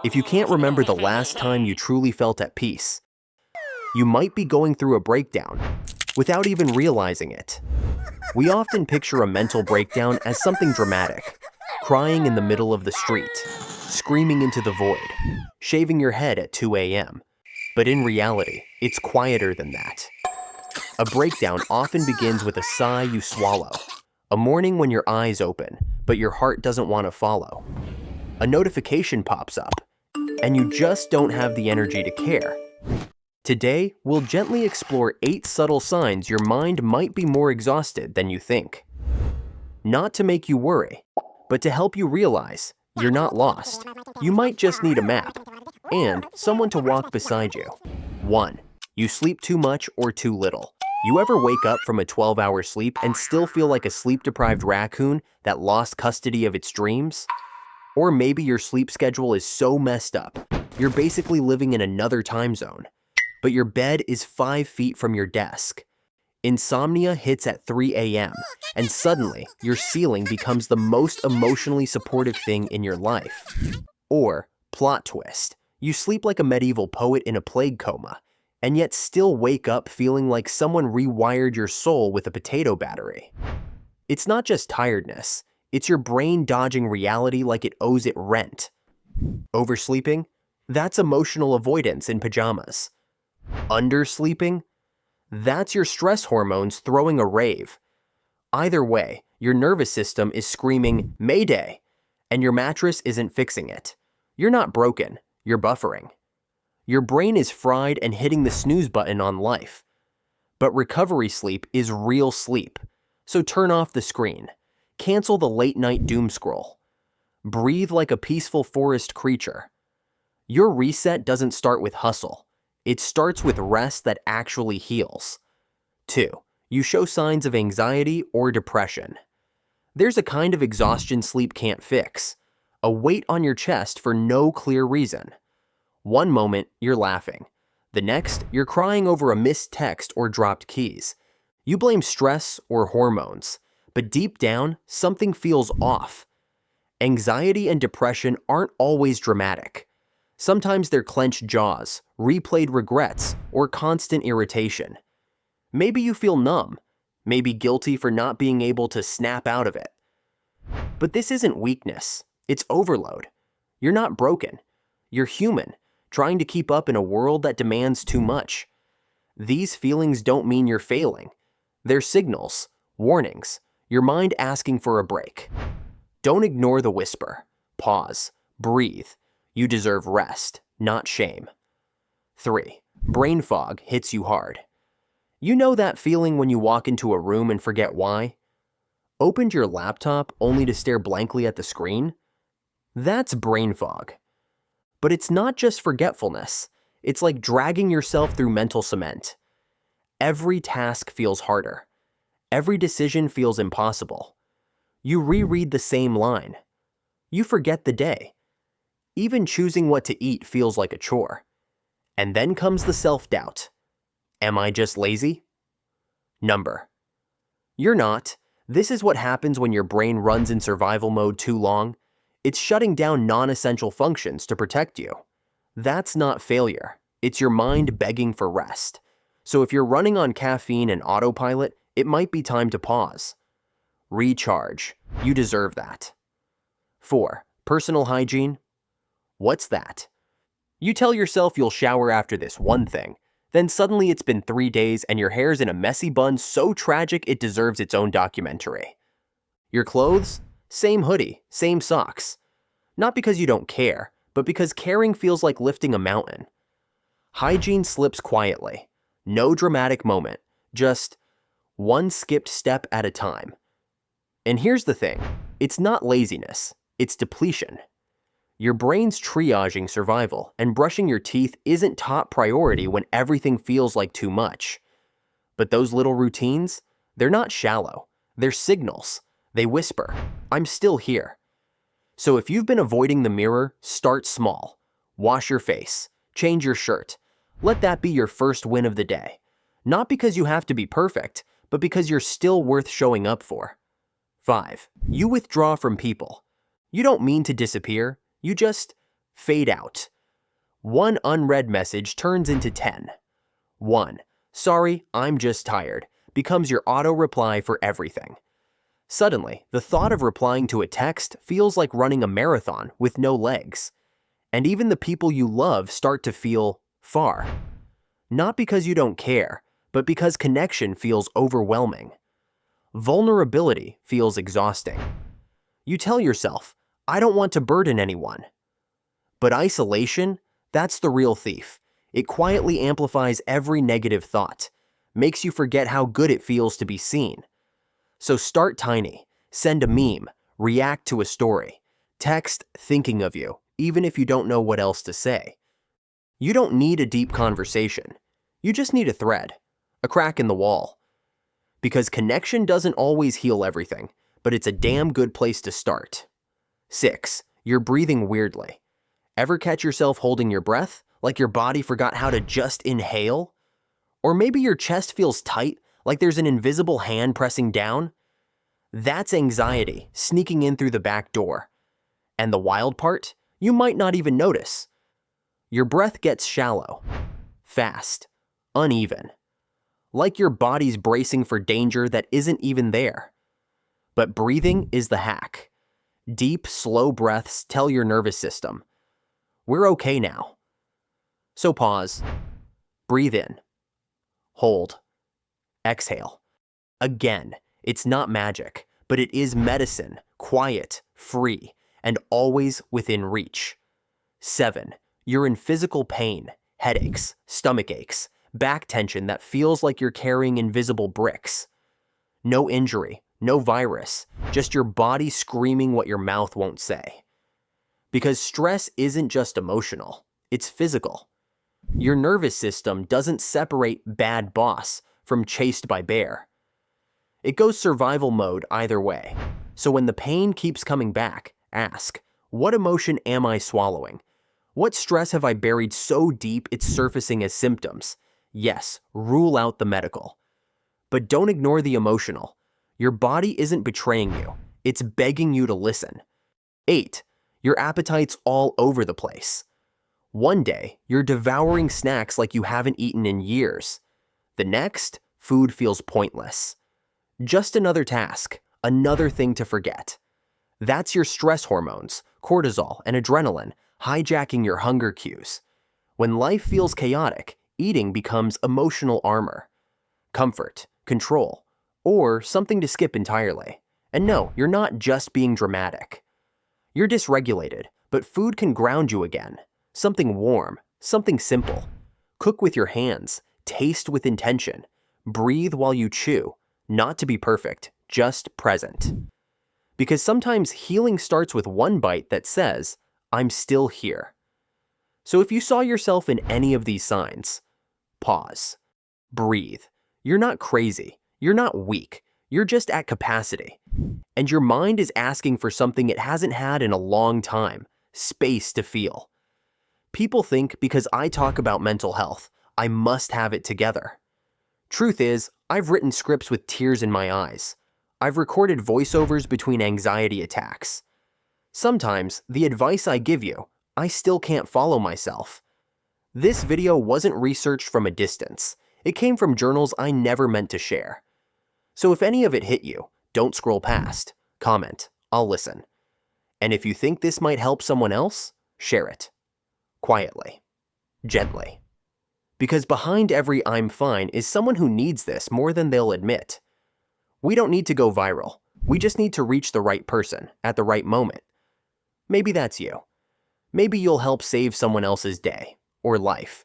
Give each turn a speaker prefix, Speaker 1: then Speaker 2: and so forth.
Speaker 1: If you can't remember the last time you truly felt at peace, you might be going through a breakdown without even realizing it. We often picture a mental breakdown as something dramatic, crying in the middle of the street, screaming into the void, shaving your head at 2 a.m. But in reality, it's quieter than that. A breakdown often begins with a sigh you swallow, a morning when your eyes open, but your heart doesn't want to follow. A notification pops up, and you just don't have the energy to care. Today, we'll gently explore 8 subtle signs your mind might be more exhausted than you think. Not to make you worry, but to help you realize you're not lost. You might just need a map and someone to walk beside you. 1. You sleep too much or too little. You ever wake up from a 12-hour sleep and still feel like a sleep-deprived raccoon that lost custody of its dreams? Or maybe your sleep schedule is so messed up, you're basically living in another time zone, but your bed is 5 feet from your desk. Insomnia hits at 3 a.m., and suddenly your ceiling becomes the most emotionally supportive thing in your life. Or, plot twist, you sleep like a medieval poet in a plague coma, and yet still wake up feeling like someone rewired your soul with a potato battery. It's not just tiredness, it's your brain dodging reality like it owes it rent. Oversleeping? That's emotional avoidance in pajamas. Undersleeping? That's your stress hormones throwing a rave. Either way, your nervous system is screaming, "Mayday!" and your mattress isn't fixing it. You're not broken, you're buffering. Your brain is fried and hitting the snooze button on life. But recovery sleep is real sleep. So turn off the screen. Cancel the late-night doom scroll. Breathe like a peaceful forest creature. Your reset doesn't start with hustle. It starts with rest that actually heals. 2. You show signs of anxiety or depression. There's a kind of exhaustion sleep can't fix. A weight on your chest for no clear reason. One moment, you're laughing. The next, you're crying over a missed text or dropped keys. You blame stress or hormones, but deep down, something feels off. Anxiety and depression aren't always dramatic. Sometimes they're clenched jaws, replayed regrets, or constant irritation. Maybe you feel numb, maybe guilty for not being able to snap out of it. But this isn't weakness, it's overload. You're not broken. You're human, trying to keep up in a world that demands too much. These feelings don't mean you're failing. They're signals, warnings, your mind asking for a break. Don't ignore the whisper. Pause. Breathe. You deserve rest, not shame. 3. Brain fog hits you hard. You know that feeling when you walk into a room and forget why? Opened your laptop only to stare blankly at the screen? That's brain fog. But it's not just forgetfulness. It's like dragging yourself through mental cement. Every task feels harder. Every decision feels impossible. You reread the same line. You forget the day. Even choosing what to eat feels like a chore. And then comes the self-doubt. Am I just lazy? Number. You're not. This is what happens when your brain runs in survival mode too long. It's shutting down non-essential functions to protect you. That's not failure. It's your mind begging for rest. So if you're running on caffeine and autopilot, it might be time to pause. Recharge. You deserve that. 4. Personal hygiene. What's that? You tell yourself you'll shower after this one thing, then suddenly it's been 3 days and your hair's in a messy bun so tragic it deserves its own documentary. Your clothes? Same hoodie, same socks. Not because you don't care, but because caring feels like lifting a mountain. Hygiene slips quietly. No dramatic moment, just one skipped step at a time. And here's the thing, it's not laziness, it's depletion. Your brain's triaging survival, and brushing your teeth isn't top priority when everything feels like too much. But those little routines, they're not shallow, they're signals. They whisper, I'm still here. So if you've been avoiding the mirror, start small. Wash your face, change your shirt. Let that be your first win of the day. Not because you have to be perfect, but because you're still worth showing up for. 5. You withdraw from people. You don't mean to disappear, you just fade out. One unread message turns into 10. 1. Sorry, I'm just tired becomes your auto-reply for everything. Suddenly, the thought of replying to a text feels like running a marathon with no legs. And even the people you love start to feel far. Not because you don't care, but because connection feels overwhelming. Vulnerability feels exhausting. You tell yourself, I don't want to burden anyone. But isolation, that's the real thief. It quietly amplifies every negative thought, makes you forget how good it feels to be seen. So start tiny, send a meme, react to a story, text thinking of you, even if you don't know what else to say. You don't need a deep conversation. You just need a thread, a crack in the wall. Because connection doesn't always heal everything, but it's a damn good place to start. 6. You're breathing weirdly. Ever catch yourself holding your breath, like your body forgot how to just inhale? Or maybe your chest feels tight, like there's an invisible hand pressing down? That's anxiety sneaking in through the back door. And the wild part? You might not even notice. Your breath gets shallow, fast, uneven. Like your body's bracing for danger that isn't even there. But breathing is the hack. Deep, slow breaths tell your nervous system, we're okay now. So pause, breathe in, hold, exhale. Again, it's not magic, but it is medicine, quiet, free, and always within reach. 7. You're in physical pain, headaches, stomach aches, back tension that feels like you're carrying invisible bricks. No injury, no virus, just your body screaming what your mouth won't say. Because stress isn't just emotional, it's physical. Your nervous system doesn't separate bad boss from chased by bear. It goes survival mode either way. So when the pain keeps coming back, ask, what emotion am I swallowing? What stress have I buried so deep it's surfacing as symptoms? Yes, rule out the medical. But don't ignore the emotional. Your body isn't betraying you. It's begging you to listen. 8. Your appetite's all over the place. One day, you're devouring snacks like you haven't eaten in years. The next, food feels pointless. Just another task, another thing to forget. That's your stress hormones, cortisol and adrenaline, hijacking your hunger cues. When life feels chaotic, eating becomes emotional armor. Comfort, control, or something to skip entirely. And no, you're not just being dramatic. You're dysregulated, but food can ground you again. Something warm, something simple. Cook with your hands, taste with intention. Breathe while you chew, not to be perfect, just present. Because sometimes healing starts with one bite that says, I'm still here. So if you saw yourself in any of these signs, pause, breathe. You're not crazy, you're not weak, you're just at capacity. And your mind is asking for something it hasn't had in a long time, space to feel. People think because I talk about mental health, I must have it together. Truth is, I've written scripts with tears in my eyes. I've recorded voiceovers between anxiety attacks. Sometimes, the advice I give you, I still can't follow myself. This video wasn't researched from a distance. It came from journals I never meant to share. So if any of it hit you, don't scroll past. Comment. I'll listen. And if you think this might help someone else, share it. Quietly. Gently. Because behind every I'm fine is someone who needs this more than they'll admit. We don't need to go viral. We just need to reach the right person at the right moment. Maybe that's you. Maybe you'll help save someone else's day or life.